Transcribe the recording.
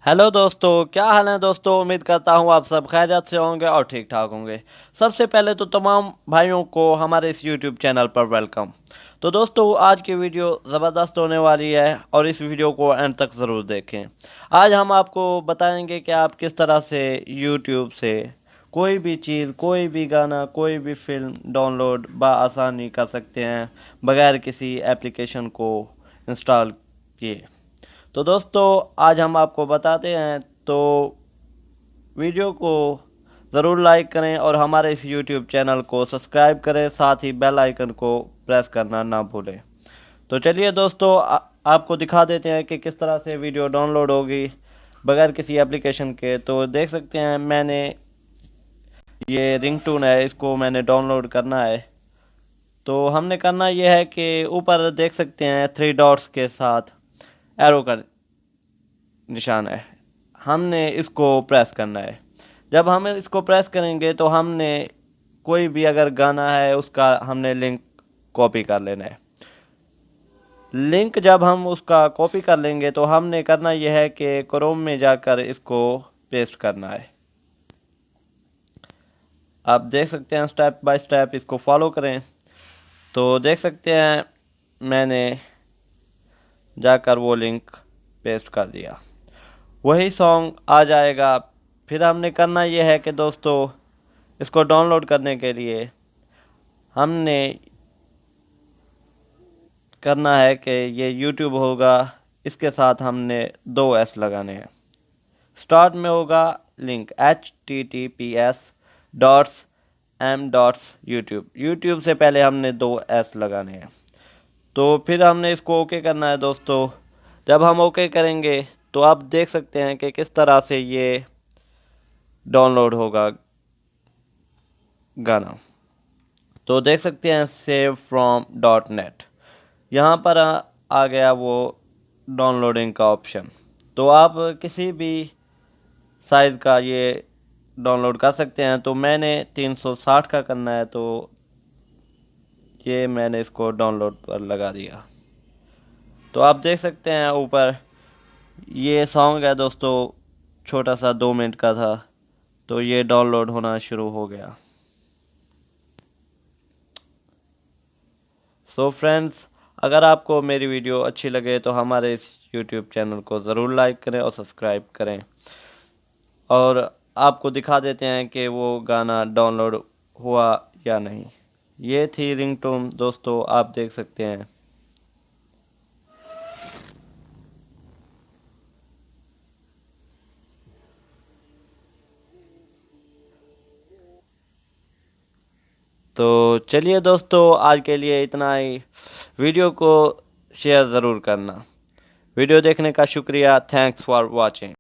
Hello दोस्तों, क्या हाल है दोस्तों। उम्मीद करता हूँ आप सब खैरियत से होंगे और ठीक ठाक होंगे। सबसे पहले तो तमाम भाइयों को हमारे इस यूट्यूब चैनल पर वेलकम। तो दोस्तों, आज की वीडियो ज़बरदस्त होने वाली है और इस वीडियो को एंड तक ज़रूर देखें। आज हम आपको बताएंगे कि आप किस तरह से यूट्यूब से कोई भी चीज़, कोई भी गाना, कोई भी फिल्म डाउनलोड बआसानी कर सकते हैं बगैर किसी एप्लीकेशन को इंस्टॉल किए। तो दोस्तों, आज हम आपको बताते हैं, तो वीडियो को ज़रूर लाइक करें और हमारे इस यूट्यूब चैनल को सब्सक्राइब करें, साथ ही बेल आइकन को प्रेस करना ना भूलें। तो चलिए दोस्तों, आपको दिखा देते हैं कि किस तरह से वीडियो डाउनलोड होगी बगैर किसी एप्लीकेशन के। तो देख सकते हैं, मैंने ये रिंगटोन है, इसको मैंने डाउनलोड करना है। तो हमने करना यह है कि ऊपर देख सकते हैं थ्री डॉट्स के साथ एरो का निशान है, हमने इसको प्रेस करना है। जब हम इसको प्रेस करेंगे तो हमने कोई भी अगर गाना है उसका हमने लिंक कॉपी कर लेना है। लिंक जब हम उसका कॉपी कर लेंगे तो हमने करना यह है कि क्रोम में जाकर इसको पेस्ट करना है। आप देख सकते हैं, स्टेप बाय स्टेप इसको फॉलो करें। तो देख सकते हैं, मैंने जाकर वो लिंक पेस्ट कर दिया, वही सॉन्ग आ जाएगा। फिर हमने करना यह है कि दोस्तों, इसको डाउनलोड करने के लिए हमने करना है कि ये YouTube होगा, इसके साथ हमने दो एस लगाने हैं। स्टार्ट में होगा लिंक https://m.YouTube। यूट्यूब से पहले हमने दो एस लगाने हैं। तो फिर हमने इसको ओके करना है दोस्तों। जब हम ओके करेंगे तो आप देख सकते हैं कि किस तरह से ये डाउनलोड होगा गाना। तो देख सकते हैं सेव फ्रॉम डॉट नेट, यहाँ पर आ गया वो डाउनलोडिंग का ऑप्शन। तो आप किसी भी साइज़ का ये डाउनलोड कर सकते हैं। तो मैंने 360 का करना है, तो ये मैंने इसको डाउनलोड पर लगा दिया। तो आप देख सकते हैं ऊपर ये सॉन्ग है दोस्तों, छोटा सा 2 मिनट का था। तो ये डाउनलोड होना शुरू हो गया। सो फ्रेंड्स, अगर आपको मेरी वीडियो अच्छी लगे तो हमारे इस यूट्यूब चैनल को ज़रूर लाइक करें और सब्सक्राइब करें। और आपको दिखा देते हैं कि वो गाना डाउनलोड हुआ या नहीं। ये थी रिंगटोन दोस्तों, आप देख सकते हैं। तो चलिए दोस्तों, आज के लिए इतना ही। वीडियो को शेयर ज़रूर करना। वीडियो देखने का शुक्रिया। Thanks for watching.